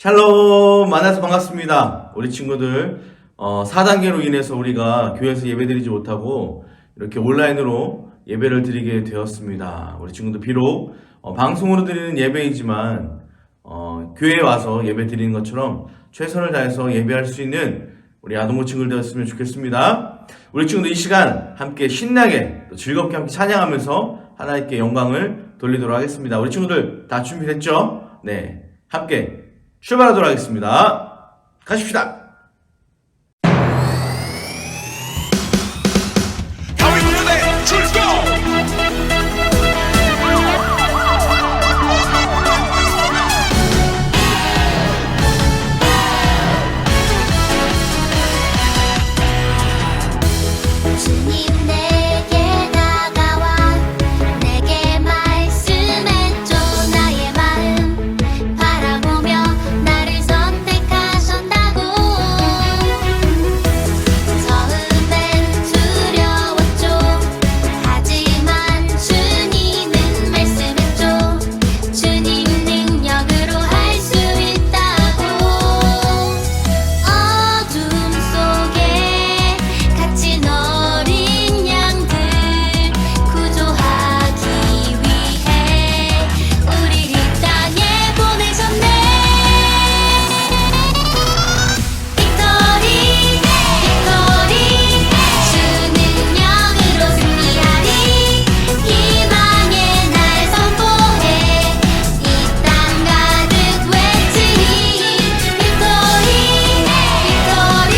샬롬, 만나서 반갑습니다. 우리 친구들 4단계로 인해서 우리가 교회에서 예배드리지 못하고 이렇게 온라인으로 예배를 드리게 되었습니다. 우리 친구들 비록 방송으로 드리는 예배이지만 교회에 와서 예배 드리는 것처럼 최선을 다해서 예배할 수 있는 우리 아동부 친구들 되었으면 좋겠습니다. 우리 친구들 이 시간 함께 신나게 또 즐겁게 함께 찬양하면서 하나님께 영광을 돌리도록 하겠습니다. 우리 친구들 다 준비됐죠? 네, 함께 출발하도록 하겠습니다. 가십시다. 주님 내게 다가와 내게 말씀해줘. 나의 마음 바라보며 나를 선택하셨다고. 처음엔 두려웠죠. 하지만 주님은 말씀했죠. 주님 능력으로 할 수 있다고. 어둠 속에 갇힌 어린 양들 구조하기 위해 우리를 이 땅에 보내셨네. 빅토리 빅토리 주 능력으로 승리하리. 희망의 날 선포해 이 땅 가득 외치리. 빅토리 빅토리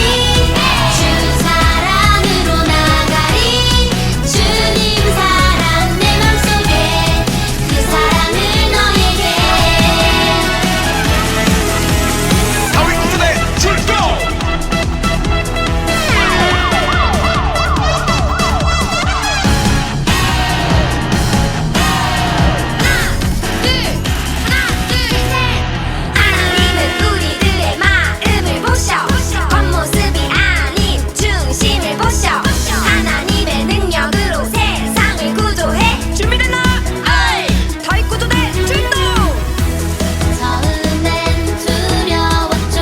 주 사랑으로 나가리. 주님 사랑 내 맘속에 그 사랑을 너에게. 하나님은 우리들의 마음을 보셔. 겉모습이 아닌 중심을 보셔. 하나님의 능력으로 세상을 구조해. 준비됐나? 아이! 다 구조대 출동! 처음엔 두려웠죠.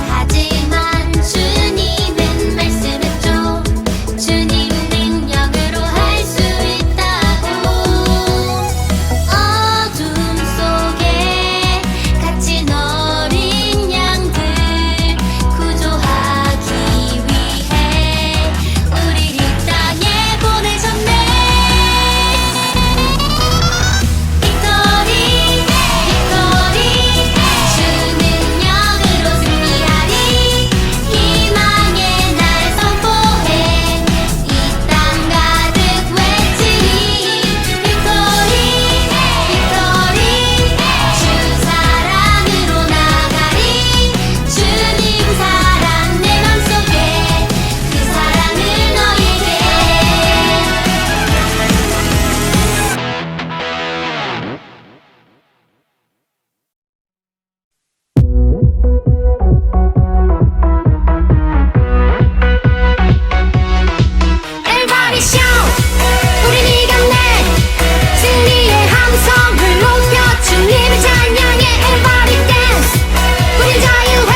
하지만 주님은 말씀했죠. 주님 능력으로 할 수 있다고. 어둠 속에 갇힌 어린 양들 구조하기 위해 우리를 이 땅에 보내셨네. 빅토리 빅토리 주 능력으로 승리하리. 희망의 날 선포해 이 땅 가득 외치리. 빅토리 빅토리 주 사랑으로 나가리. 주님 사랑 내 맘속에 그 사랑을 너에게. Everybody shout! 우린 이겼네. 승리의 함성을 높여 주님을 찬양해. Everybody dance! 우린 자유해.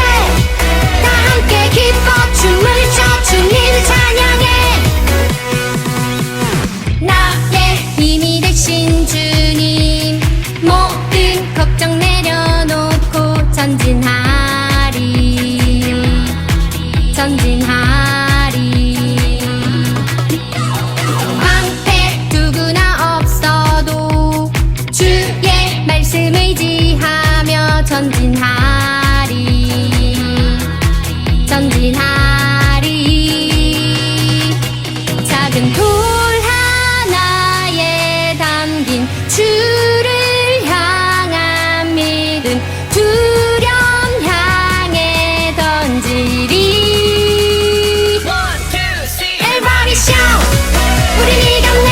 다 함께 기뻐 춤을 춰 주님을 찬양해. 나의 힘이 되신 주님, 모든 걱정 내려놓고 전진하리. 방패 누구나 없어도 주의 말씀 의지하며 전진하리. 작은 돌 하나에 담긴 주를 향한 믿음, 두려움 향해 던지리. Everybody shout! 우린 이겼네.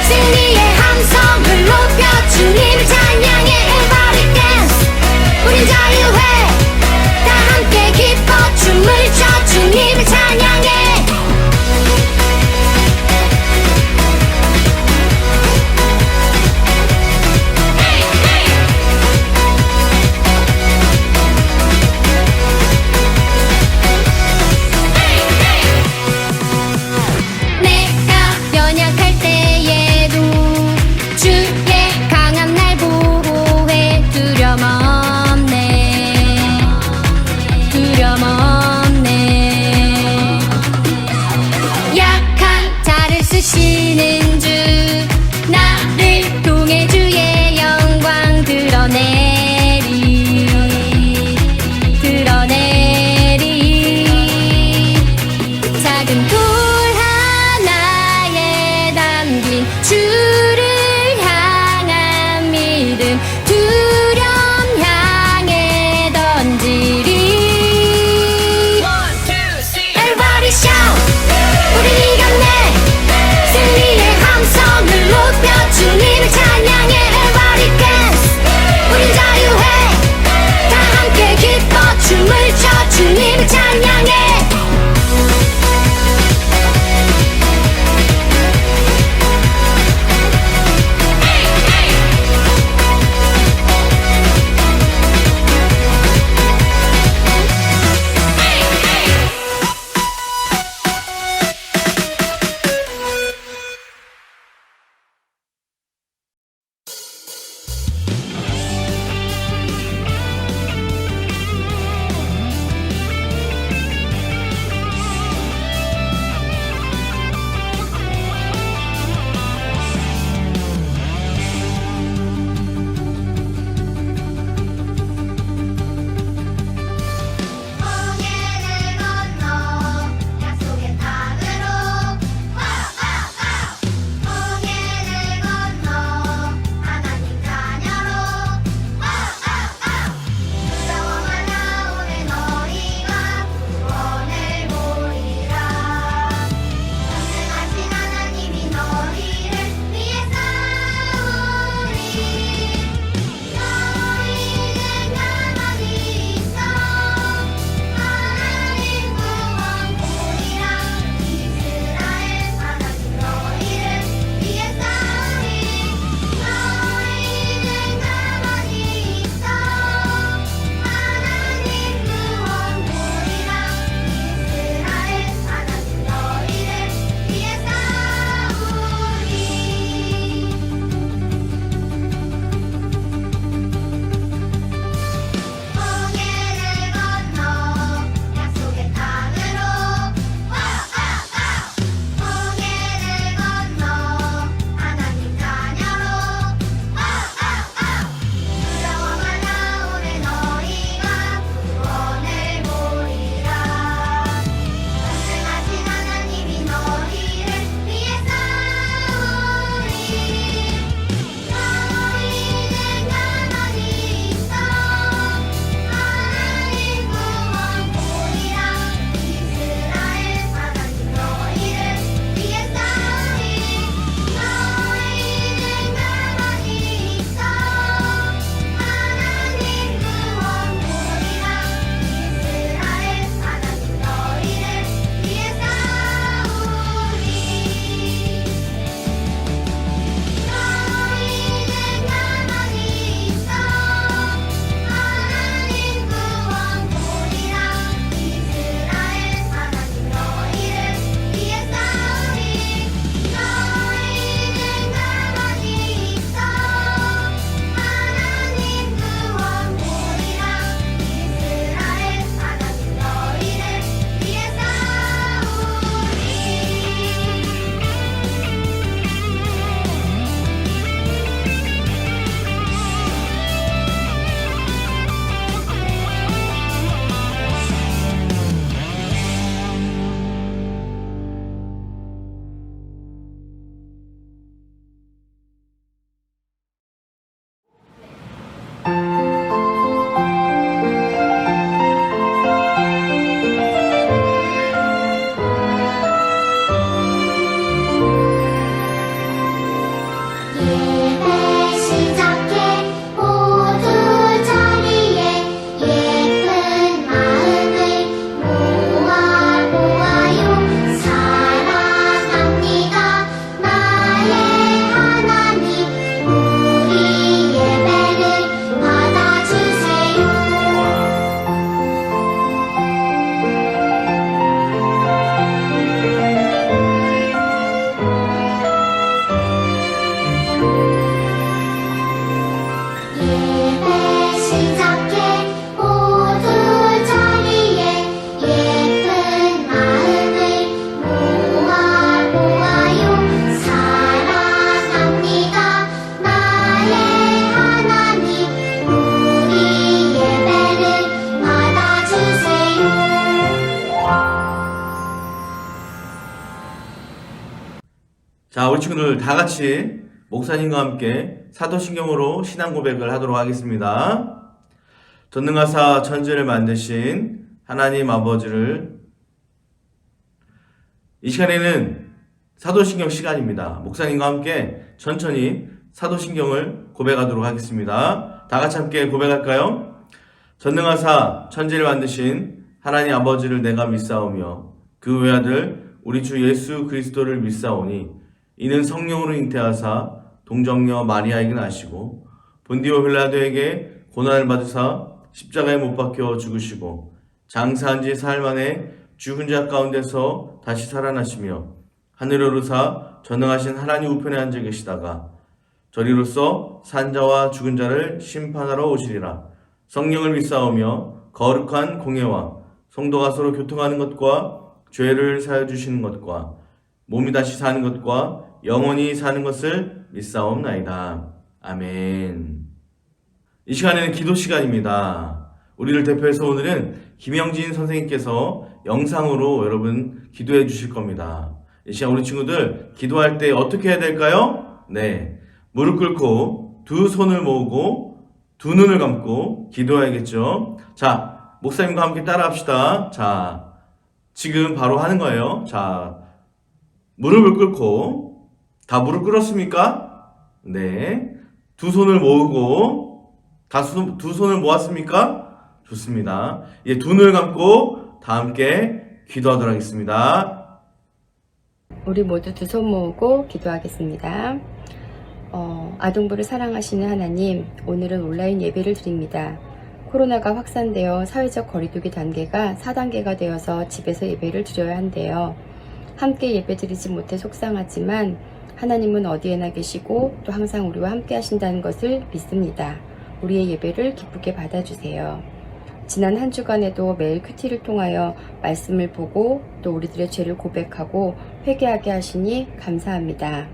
승리의 함성을 높여 주님을 찬양해. Everybody dance! 우린 자유해. 다 함께 기뻐 춤을 춰 주님을 찬양해. Hey, hey! 이기는 주 나를 통해 주의 영광 드러내리 작은 돌 하나에 담긴 주를 향한 믿음 두려움 향해 던지리 Everybody shout 우린 이겼네 승리의 함성을 높여 주님을 찬양해 Everybody dance 우린 자유해 다 함께 기뻐 춤을 춰 주님을 찬양해 우리 친구들 다 같이 목사님과 함께 사도신경으로 신앙 고백을 하도록 하겠습니다. 전능하사 천지를 만드신 하나님 아버지를, 이 시간에는 사도신경 시간입니다. 목사님과 함께 천천히 사도신경을 고백하도록 하겠습니다. 다 같이 함께 고백할까요? 전능하사 천지를 만드신 하나님 아버지를 내가 믿사오며 그 외아들 우리 주 예수 그리스도를 믿사오니 이는 성령으로 잉태하사 동정녀 마리아에게 나시고 본디오 빌라도에게 고난을 받으사 십자가에 못 박혀 죽으시고 장사한 지 사흘 만에 죽은 자 가운데서 다시 살아나시며 하늘에 오르사 전능하신 하나님 우편에 앉아 계시다가 저리로서 산자와 죽은 자를 심판하러 오시리라. 성령을 믿사오며 거룩한 공예와 성도가 서로 교통하는 것과 죄를 사여 주시는 것과 몸이 다시 사는 것과 영원히 사는 것을 믿사옵나이다. 아멘. 이 시간에는 기도 시간입니다. 우리를 대표해서 오늘은 김영진 선생님께서 영상으로 여러분 기도해 주실 겁니다. 이 시간 우리 친구들 기도할 때 어떻게 해야 될까요? 네, 무릎 꿇고 두 손을 모으고 두 눈을 감고 기도해야겠죠. 자, 목사님과 함께 따라 합시다. 자, 지금 바로 하는 거예요. 자, 무릎을 꿇고, 다 무릎 꿇었습니까? 네. 두 손을 모으고, 두 손을 모았습니까? 좋습니다. 이제 두 눈을 감고 다 함께 기도하도록 하겠습니다. 우리 모두 두 손 모으고 기도하겠습니다. 아동부를 사랑하시는 하나님, 오늘은 온라인 예배를 드립니다. 코로나가 확산되어 사회적 거리두기 단계가 4단계가 되어서 집에서 예배를 드려야 한대요. 함께 예배 드리지 못해 속상하지만 하나님은 어디에나 계시고 또 항상 우리와 함께 하신다는 것을 믿습니다. 우리의 예배를 기쁘게 받아주세요. 지난 한 주간에도 매일 큐티를 통하여 말씀을 보고 또 우리들의 죄를 고백하고 회개하게 하시니 감사합니다.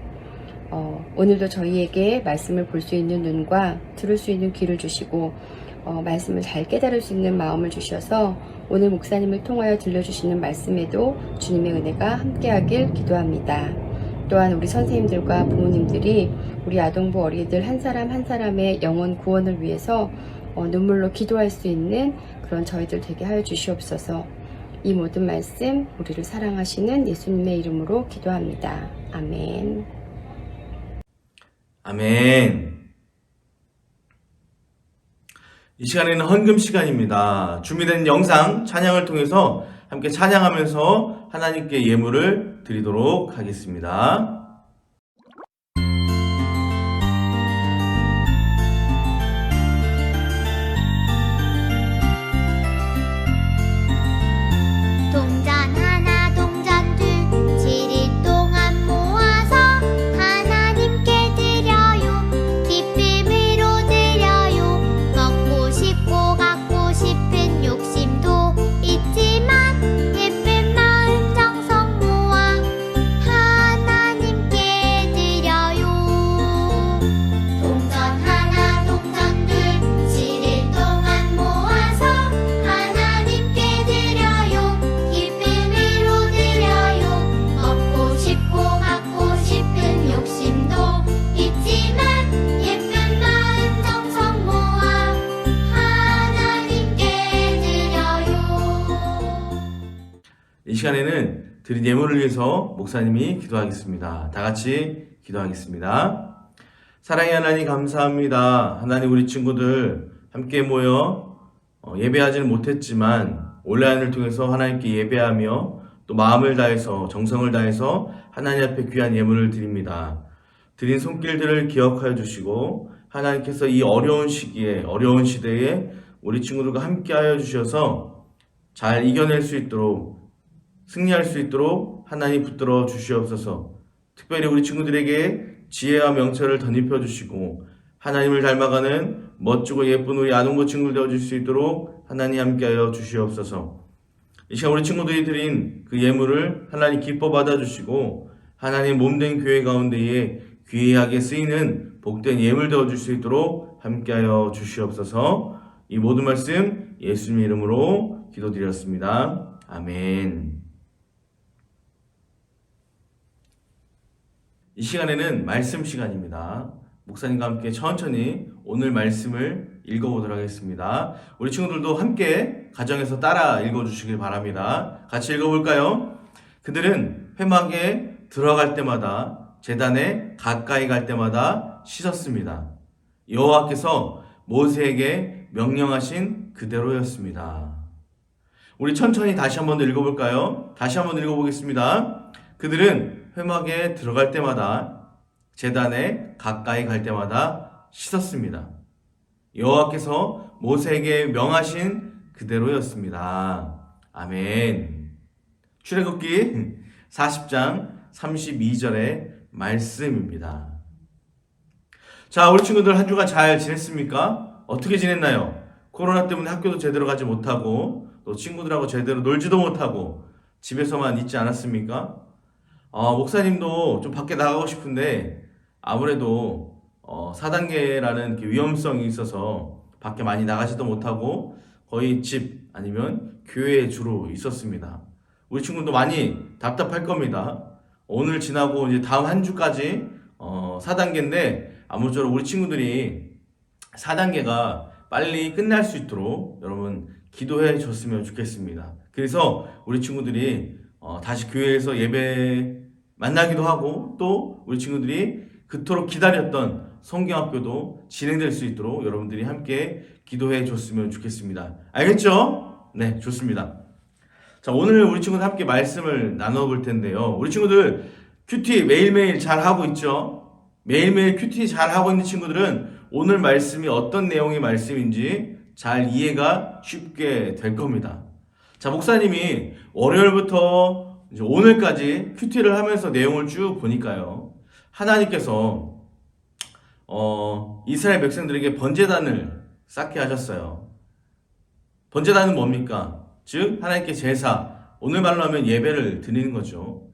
오늘도 저희에게 말씀을 볼 수 있는 눈과 들을 수 있는 귀를 주시고 말씀을 잘 깨달을 수 있는 마음을 주셔서 오늘 목사님을 통하여 들려주시는 말씀에도 주님의 은혜가 함께하길 기도합니다. 또한 우리 선생님들과 부모님들이 우리 아동부 어린이들 한 사람 한 사람의 영혼 구원을 위해서 눈물로 기도할 수 있는 그런 저희들 되게 하여 주시옵소서. 이 모든 말씀 우리를 사랑하시는 예수님의 이름으로 기도합니다. 아멘. 아멘. 이 시간에는 헌금 시간입니다. 준비된 영상 찬양을 통해서 함께 찬양하면서 하나님께 예물을 드리도록 하겠습니다. 동전 하나 동전 둘 7일 동안 모아서 하나님께 드려요. 기쁨으로 드려요. 먹고 싶고 갖고 싶은 욕심도 있지만 예쁜 마음 정성 모아 하나님께 드려요. 동전 하나 동전 둘 7일 동안 모아서 하나님께 드려요. 기쁨으로 드려요. 먹고 싶고 갖고 싶은 욕심도 있지만 예쁜 마음 정성 모아 하나님께 드려요. 이 시간에는 드린 예물을 위해서 목사님이 기도하겠습니다. 다 같이 기도하겠습니다. 사랑의 하나님 감사합니다. 하나님 우리 친구들 함께 모여 예배하지는 못했지만 온라인을 통해서 하나님께 예배하며 또 마음을 다해서 정성을 다해서 하나님 앞에 귀한 예물을 드립니다. 드린 손길들을 기억하여 주시고 하나님께서 이 어려운 시기에 어려운 시대에 우리 친구들과 함께 하여 주셔서 잘 이겨낼 수 있도록 승리할 수 있도록 하나님 붙들어 주시옵소서. 특별히 우리 친구들에게 지혜와 명철을 덧입혀 주시고 하나님을 닮아가는 멋지고 예쁜 우리 아동부 친구들 되어줄 수 있도록 하나님 함께하여 주시옵소서. 이 시간 우리 친구들이 드린 그 예물을 하나님 기뻐 받아주시고 하나님 몸된 교회 가운데에 귀하게 쓰이는 복된 예물 되어줄 수 있도록 함께하여 주시옵소서. 이 모든 말씀 예수님 이름으로 기도드렸습니다. 아멘. 이 시간에는 말씀 시간입니다. 목사님과 함께 천천히 오늘 말씀을 읽어보도록 하겠습니다. 우리 친구들도 함께 가정에서 따라 읽어주시길 바랍니다. 같이 읽어볼까요? 그들은 회막에 들어갈 때마다 제단에 가까이 갈 때마다 씻었습니다. 여호와께서 모세에게 명령하신 그대로였습니다. 우리 천천히 다시 한번 더 읽어볼까요? 다시 한번 읽어보겠습니다. 그들은 회막에 들어갈 때마다 제단에 가까이 갈 때마다 씻었습니다. 여호와께서 모세에게 명하신 그대로였습니다. 아멘. 출애굽기 40장 32절의 말씀입니다. 자, 우리 친구들 한 주간 잘 지냈습니까? 어떻게 지냈나요? 코로나 때문에 학교도 제대로 가지 못하고 또 친구들하고 제대로 놀지도 못하고 집에서만 있지 않았습니까? 목사님도 좀 밖에 나가고 싶은데 아무래도 4단계라는 위험성이 있어서 밖에 많이 나가지도 못하고 거의 집 아니면 교회에 주로 있었습니다. 우리 친구도 많이 답답할 겁니다. 오늘 지나고 이제 다음 한 주까지 4단계인데 아무쪼록 우리 친구들이 4단계가 빨리 끝날 수 있도록 여러분 기도해 줬으면 좋겠습니다. 그래서 우리 친구들이 다시 교회에서 예배 만나기도 하고 또 우리 친구들이 그토록 기다렸던 성경학교도 진행될 수 있도록 여러분들이 함께 기도해 줬으면 좋겠습니다. 알겠죠? 네, 좋습니다. 자, 오늘 우리 친구들 함께 말씀을 나눠볼 텐데요. 우리 친구들 큐티 매일매일 잘 하고 있죠? 매일매일 큐티 잘 하고 있는 친구들은 오늘 말씀이 어떤 내용의 말씀인지 잘 이해가 쉽게 될 겁니다. 자, 목사님이 월요일부터 이제 오늘까지 큐티를 하면서 내용을 쭉 보니까요. 하나님께서 이스라엘 백성들에게 번제단을 쌓게 하셨어요. 번제단은 뭡니까? 즉 하나님께 제사, 오늘 말로 하면 예배를 드리는 거죠.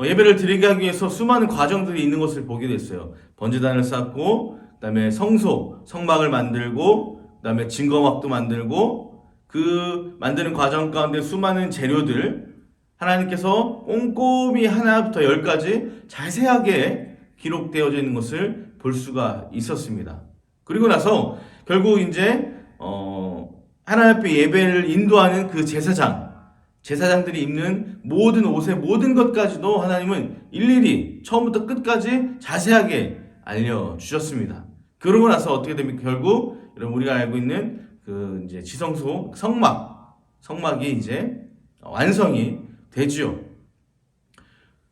예배를 드리게 하기 위해서 수많은 과정들이 있는 것을 보게 됐어요. 번제단을 쌓고 그 다음에 성막을 만들고 그 다음에 증거막도 만들고 그 만드는 과정 가운데 수많은 재료들 하나님께서 꼼꼼히 하나부터 열까지 자세하게 기록되어져 있는 것을 볼 수가 있었습니다. 그리고 나서 결국 이제 하나님 앞에 예배를 인도하는 그 제사장들이 입는 모든 옷의 모든 것까지도 하나님은 일일이 처음부터 끝까지 자세하게 알려주셨습니다. 그러고 나서 어떻게 됩니까? 결국 여러분 우리가 알고 있는 그 이제 지성소 성막이 이제 완성이 되지요.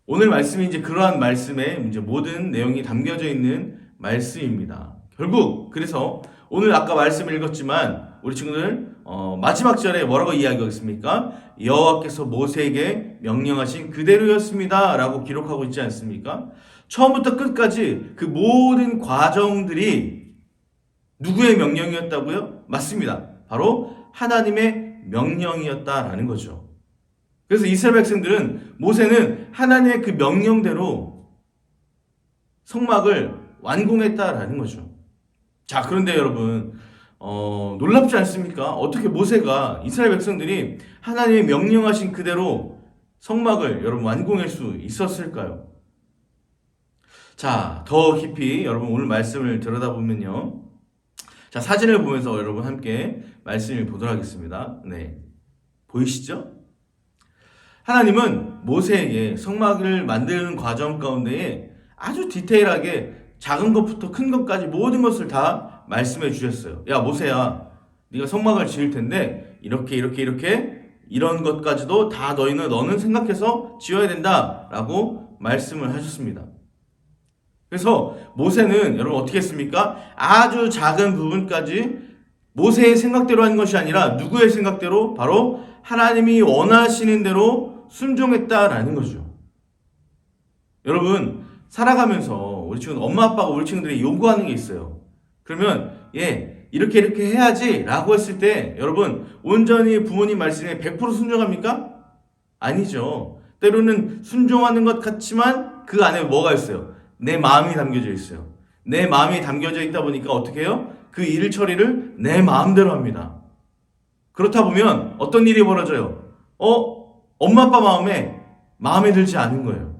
오늘 말씀이 이제 그러한 말씀에 이제 모든 내용이 담겨져 있는 말씀입니다. 결국 그래서 오늘 아까 말씀을 읽었지만 우리 친구들 마지막 절에 뭐라고 이야기하고 있습니까? 여호와께서 모세에게 명령하신 그대로였습니다 라고 기록하고 있지 않습니까? 처음부터 끝까지 그 모든 과정들이 누구의 명령이었다고요? 맞습니다. 바로 하나님의 명령이었다라는 거죠. 그래서 이스라엘 백성들은 모세는 하나님의 그 명령대로 성막을 완공했다라는 거죠. 자, 그런데 여러분 놀랍지 않습니까? 어떻게 모세가 이스라엘 백성들이 하나님의 명령하신 그대로 성막을 여러분 완공할 수 있었을까요? 자, 더 깊이 여러분 오늘 말씀을 들여다보면요. 자, 사진을 보면서 여러분 함께 말씀을 보도록 하겠습니다. 네, 보이시죠? 하나님은 모세에게 성막을 만드는 과정 가운데에 아주 디테일하게 작은 것부터 큰 것까지 모든 것을 다 말씀해 주셨어요. 야, 모세야, 네가 성막을 지을 텐데 이렇게 이런 것까지도 다 너는 생각해서 지어야 된다라고 말씀을 하셨습니다. 그래서 모세는 여러분 어떻게 했습니까? 아주 작은 부분까지 모세의 생각대로 한 것이 아니라 누구의 생각대로? 바로 하나님이 원하시는 대로 순종했다라는 거죠. 여러분 살아가면서 우리 친구는 엄마 아빠가 우리 친구들이 요구하는 게 있어요. 그러면 이렇게 해야지 라고 했을 때 여러분 온전히 부모님 말씀에 100% 순종합니까? 아니죠. 때로는 순종하는 것 같지만 그 안에 뭐가 있어요? 내 마음이 담겨져 있어요. 내 마음이 담겨져 있다 보니까 어떻게 해요? 그 일 처리를 내 마음대로 합니다. 그렇다 보면 어떤 일이 벌어져요? 엄마 아빠 마음에 들지 않은 거예요.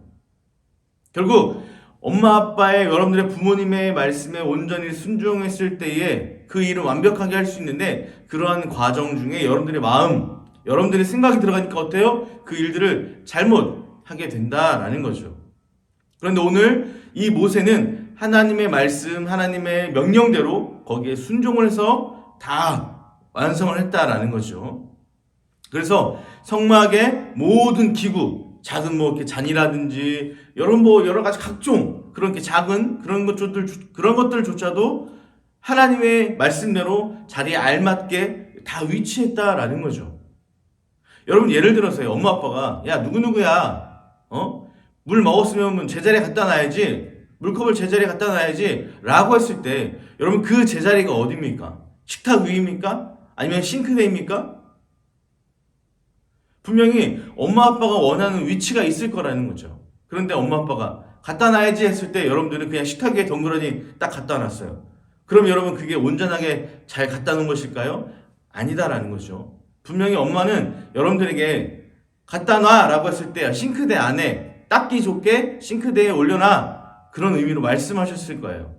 결국 엄마 아빠의 여러분들의 부모님의 말씀에 온전히 순종했을 때에 그 일을 완벽하게 할 수 있는데 그러한 과정 중에 여러분들의 마음, 여러분들의 생각이 들어가니까 어때요? 그 일들을 잘못하게 된다라는 거죠. 그런데 오늘 이 모세는 하나님의 말씀, 하나님의 명령대로 거기에 순종을 해서 다 완성을 했다라는 거죠. 그래서 성막의 모든 기구, 작은 뭐 이렇게 잔이라든지 여러 가지 각종 그런 게 작은 그런 것들조차도 하나님의 말씀대로 자리에 알맞게 다 위치했다라는 거죠. 여러분 예를 들어서요. 엄마 아빠가 야 누구누구야 물 먹었으면 제자리에 갖다 놔야지, 물컵을 제자리에 갖다 놔야지 라고 했을 때 여러분 그 제자리가 어디입니까? 식탁 위입니까? 아니면 싱크대입니까? 분명히 엄마 아빠가 원하는 위치가 있을 거라는 거죠. 그런데 엄마 아빠가 갖다 놔야지 했을 때 여러분들은 그냥 식탁 위에 덩그러니 딱 갖다 놨어요. 그럼 여러분 그게 온전하게 잘 갖다 놓은 것일까요? 아니다라는 거죠. 분명히 엄마는 여러분들에게 갖다 놔 라고 했을 때 싱크대 안에 닦기 좋게 싱크대에 올려놔, 그런 의미로 말씀하셨을 거예요.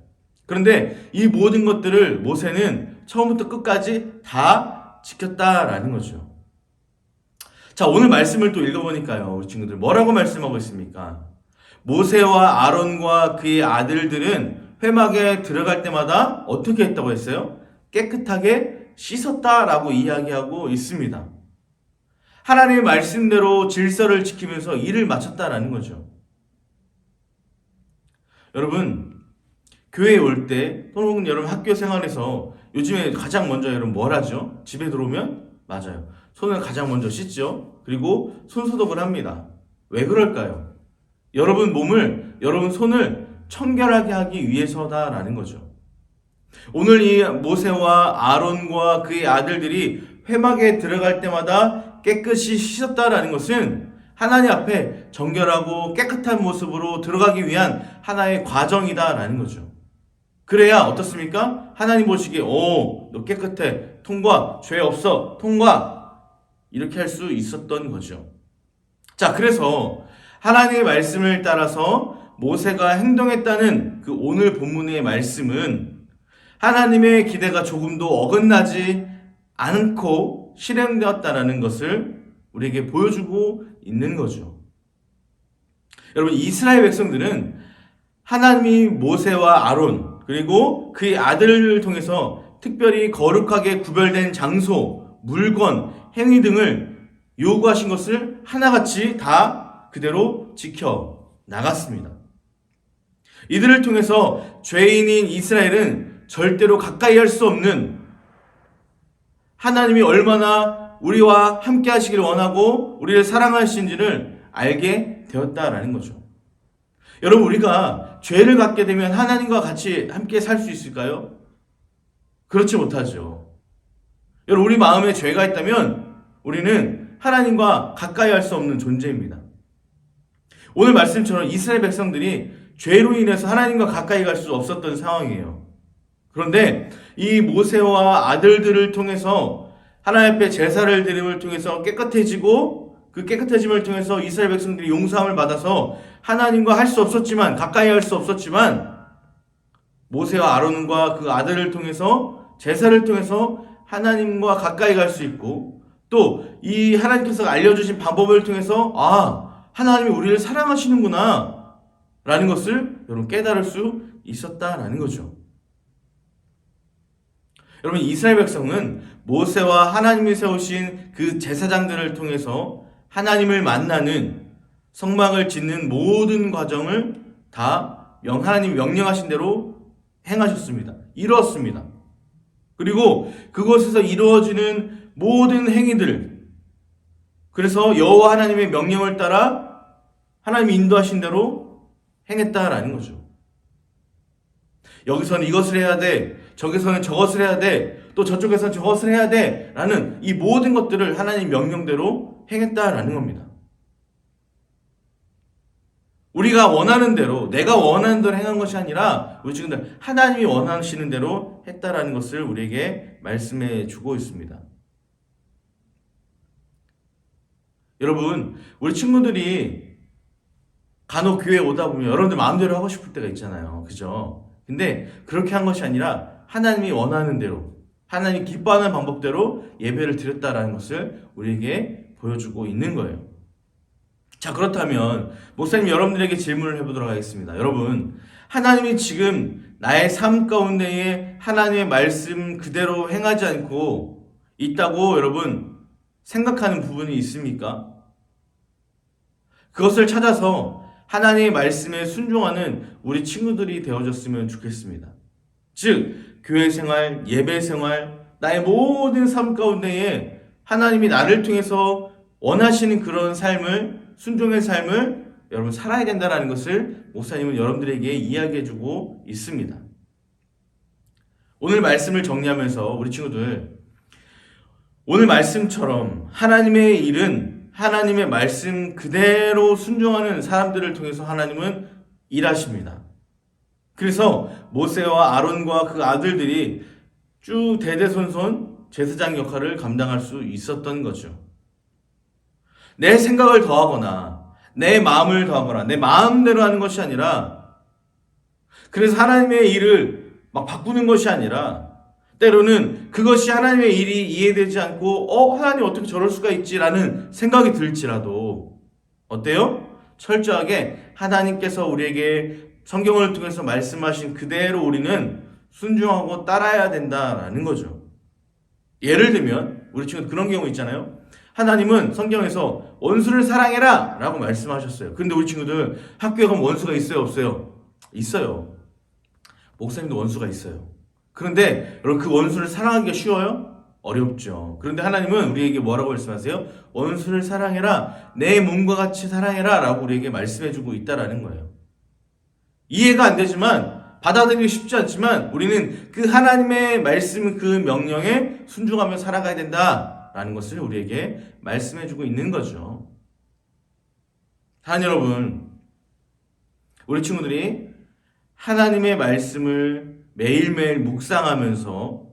그런데 이 모든 것들을 모세는 처음부터 끝까지 다 지켰다라는 거죠. 자, 오늘 말씀을 또 읽어보니까요, 우리 친구들 뭐라고 말씀하고 있습니까? 모세와 아론과 그의 아들들은 회막에 들어갈 때마다 어떻게 했다고 했어요? 깨끗하게 씻었다라고 이야기하고 있습니다. 하나님의 말씀대로 질서를 지키면서 일을 마쳤다라는 거죠. 여러분, 교회에 올 때 또는 여러분 학교 생활에서 요즘에 가장 먼저 여러분 뭘 하죠? 집에 들어오면? 맞아요. 손을 가장 먼저 씻죠. 그리고 손소독을 합니다. 왜 그럴까요? 여러분 손을 청결하게 하기 위해서다라는 거죠. 오늘 이 모세와 아론과 그의 아들들이 회막에 들어갈 때마다 깨끗이 씻었다라는 것은 하나님 앞에 정결하고 깨끗한 모습으로 들어가기 위한 하나의 과정이다라는 거죠. 그래야 어떻습니까? 하나님 보시기에 너 깨끗해, 통과, 죄 없어, 통과, 이렇게 할 수 있었던 거죠. 자, 그래서 하나님의 말씀을 따라서 모세가 행동했다는 그 오늘 본문의 말씀은 하나님의 기대가 조금도 어긋나지 않고 실행되었다는 것을 우리에게 보여주고 있는 거죠. 여러분, 이스라엘 백성들은 하나님이 모세와 아론 그리고 그의 아들을 통해서 특별히 거룩하게 구별된 장소, 물건, 행위 등을 요구하신 것을 하나같이 다 그대로 지켜 나갔습니다. 이들을 통해서 죄인인 이스라엘은 절대로 가까이 할 수 없는 하나님이 얼마나 우리와 함께 하시기를 원하고 우리를 사랑하시는지를 알게 되었다라는 거죠. 여러분, 우리가 죄를 갖게 되면 하나님과 같이 함께 살 수 있을까요? 그렇지 못하죠. 여러분, 우리 마음에 죄가 있다면 우리는 하나님과 가까이 할 수 없는 존재입니다. 오늘 말씀처럼 이스라엘 백성들이 죄로 인해서 하나님과 가까이 갈 수 없었던 상황이에요. 그런데 이 모세와 아들들을 통해서 하나님 앞에 제사를 드림을 통해서 깨끗해지고 그 깨끗해짐을 통해서 이스라엘 백성들이 용서함을 받아서 하나님과 할 수 없었지만, 가까이 할 수 없었지만 모세와 아론과 그 아들을 통해서 제사를 통해서 하나님과 가까이 갈 수 있고, 또 이 하나님께서 알려주신 방법을 통해서 하나님이 우리를 사랑하시는구나 라는 것을 여러분 깨달을 수 있었다라는 거죠. 여러분, 이스라엘 백성은 모세와 하나님이 세우신 그 제사장들을 통해서 하나님을 만나는 성막을 짓는 모든 과정을 다 하나님이 명령하신 대로 행하셨습니다. 이루었습니다. 그리고 그곳에서 이루어지는 모든 행위들, 그래서 여호와 하나님의 명령을 따라 하나님이 인도하신 대로 행했다라는 거죠. 여기서는 이것을 해야 돼, 저기서는 저것을 해야 돼, 또 저쪽에서는 저것을 해야 돼 라는 이 모든 것들을 하나님 명령대로 행했다라는 겁니다. 우리가 원하는 대로, 내가 원하는 대로 행한 것이 아니라 우리 친구들 하나님이 원하시는 대로 했다라는 것을 우리에게 말씀해 주고 있습니다. 여러분, 우리 친구들이 간혹 교회에 오다 보면 여러분들 마음대로 하고 싶을 때가 있잖아요. 그죠? 근데 그렇게 한 것이 아니라 하나님이 원하는 대로, 하나님이 기뻐하는 방법대로 예배를 드렸다라는 것을 우리에게 보여주고 있는 거예요. 자, 그렇다면 목사님 여러분들에게 질문을 해보도록 하겠습니다. 여러분, 하나님이 지금 나의 삶 가운데에 하나님의 말씀 그대로 행하지 않고 있다고 여러분 생각하는 부분이 있습니까? 그것을 찾아서 하나님의 말씀에 순종하는 우리 친구들이 되어졌으면 좋겠습니다. 즉, 교회 생활, 예배 생활, 나의 모든 삶 가운데에 하나님이 나를 통해서 원하시는 그런 삶을, 순종의 삶을 여러분 살아야 된다는 것을 목사님은 여러분들에게 이야기해주고 있습니다. 오늘 말씀을 정리하면서 우리 친구들, 오늘 말씀처럼 하나님의 일은 하나님의 말씀 그대로 순종하는 사람들을 통해서 하나님은 일하십니다. 그래서 모세와 아론과 그 아들들이 쭉 대대손손 제사장 역할을 감당할 수 있었던 거죠. 내 생각을 더하거나 내 마음을 더하거나 내 마음대로 하는 것이 아니라, 그래서 하나님의 일을 막 바꾸는 것이 아니라, 때로는 그것이 하나님의 일이 이해되지 않고 하나님 어떻게 저럴 수가 있지라는 생각이 들지라도 어때요? 철저하게 하나님께서 우리에게 성경을 통해서 말씀하신 그대로 우리는 순종하고 따라야 된다라는 거죠. 예를 들면 우리 친구 그런 경우 있잖아요. 하나님은 성경에서 원수를 사랑해라 라고 말씀하셨어요. 근데 우리 친구들 학교에 가면 원수가 있어요, 없어요? 있어요. 목사님도 원수가 있어요. 그런데 여러분, 그 원수를 사랑하기가 쉬워요? 어렵죠. 그런데 하나님은 우리에게 뭐라고 말씀하세요? 원수를 사랑해라, 내 몸과 같이 사랑해라 라고 우리에게 말씀해주고 있다라는 거예요. 이해가 안 되지만, 받아들이기 쉽지 않지만 우리는 그 하나님의 말씀, 그 명령에 순종하며 살아가야 된다라는 것을 우리에게 말씀해주고 있는 거죠. 하나님 여러분, 우리 친구들이 하나님의 말씀을 매일매일 묵상하면서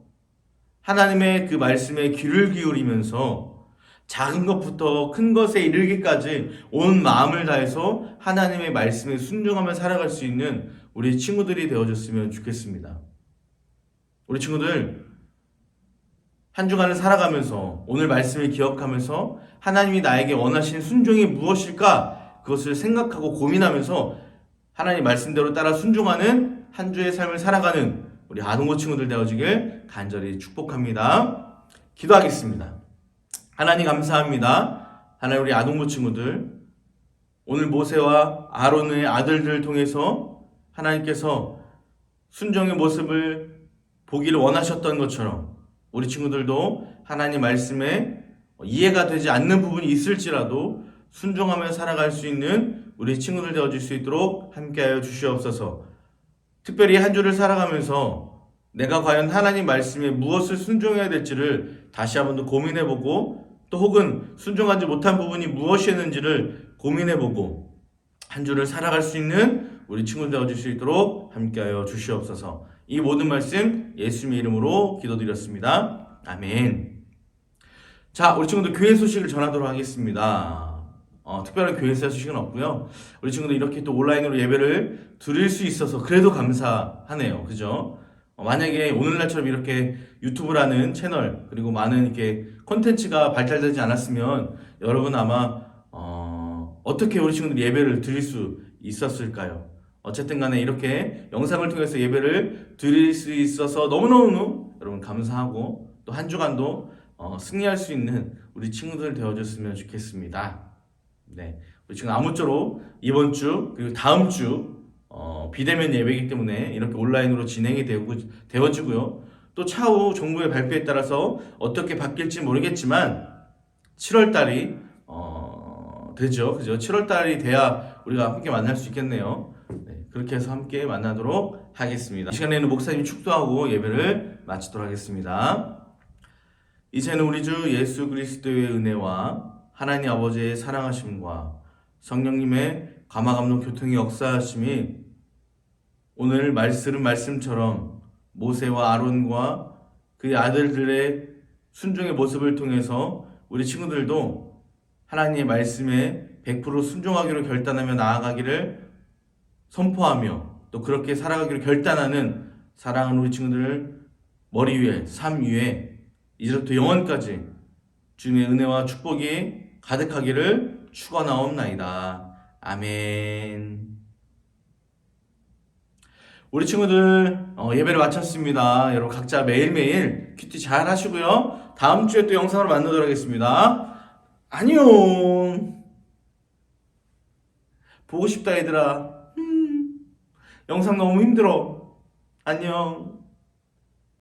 하나님의 그 말씀에 귀를 기울이면서 작은 것부터 큰 것에 이르기까지 온 마음을 다해서 하나님의 말씀에 순종하며 살아갈 수 있는 우리 친구들이 되어줬으면 좋겠습니다. 우리 친구들 한 주간을 살아가면서 오늘 말씀을 기억하면서 하나님이 나에게 원하시는 순종이 무엇일까, 그것을 생각하고 고민하면서 하나님 말씀대로 따라 순종하는 한 주의 삶을 살아가는 우리 아동고 친구들 되어지길 간절히 축복합니다. 기도하겠습니다. 하나님 감사합니다. 하나님, 우리 아동고 친구들 오늘 모세와 아론의 아들들을 통해서 하나님께서 순종의 모습을 보기를 원하셨던 것처럼 우리 친구들도 하나님 말씀에 이해가 되지 않는 부분이 있을지라도 순종하며 살아갈 수 있는 우리 친구들 되어줄 수 있도록 함께하여 주시옵소서. 특별히 한 주를 살아가면서 내가 과연 하나님 말씀에 무엇을 순종해야 될지를 다시 한번 더 고민해보고, 또 혹은 순종하지 못한 부분이 무엇이었는지를 고민해보고 한 주를 살아갈 수 있는 우리 친구들 되어줄 수 있도록 함께하여 주시옵소서. 이 모든 말씀 예수님의 이름으로 기도드렸습니다. 아멘. 자, 우리 친구들 교회 소식을 전하도록 하겠습니다. 특별한 교회 소식은 없고요. 우리 친구들 이렇게 또 온라인으로 예배를 드릴 수 있어서 그래도 감사하네요. 그죠? 만약에 오늘날처럼 이렇게 유튜브라는 채널, 그리고 많은 이렇게 콘텐츠가 발달되지 않았으면 여러분 아마 어떻게 우리 친구들 예배를 드릴 수 있었을까요? 어쨌든 간에 이렇게 영상을 통해서 예배를 드릴 수 있어서 너무너무 여러분 감사하고, 또 한 주간도 승리할 수 있는 우리 친구들 되어줬으면 좋겠습니다. 네, 우리 지금 아무쪼록 이번 주 그리고 다음 주 비대면 예배이기 때문에 이렇게 온라인으로 진행이 되어지고요. 또 차후 정부의 발표에 따라서 어떻게 바뀔지 모르겠지만 7월달이 되죠. 그죠? 7월달이 돼야 우리가 함께 만날 수 있겠네요. 네, 그렇게 해서 함께 만나도록 하겠습니다. 이 시간에는 목사님이 축도하고 예배를 마치도록 하겠습니다. 이제는 우리 주 예수 그리스도의 은혜와 하나님 아버지의 사랑하심과 성령님의 감화감동 교통의 역사하심이 오늘 들은 말씀처럼 모세와 아론과 그의 아들들의 순종의 모습을 통해서 우리 친구들도 하나님의 말씀에 100% 순종하기로 결단하며 나아가기를 선포하며 또 그렇게 살아가기로 결단하는 사랑하는 우리 친구들 머리 위에, 삶 위에 이제부터 영원까지 주님의 은혜와 축복이 가득하기를 축원하옵나이다. 아멘. 우리 친구들 예배를 마쳤습니다. 여러분 각자 매일매일 큐티 잘 하시고요. 다음 주에 또 영상으로 만나도록 하겠습니다. 안녕. 보고 싶다 얘들아. 영상 너무 힘들어. 안녕.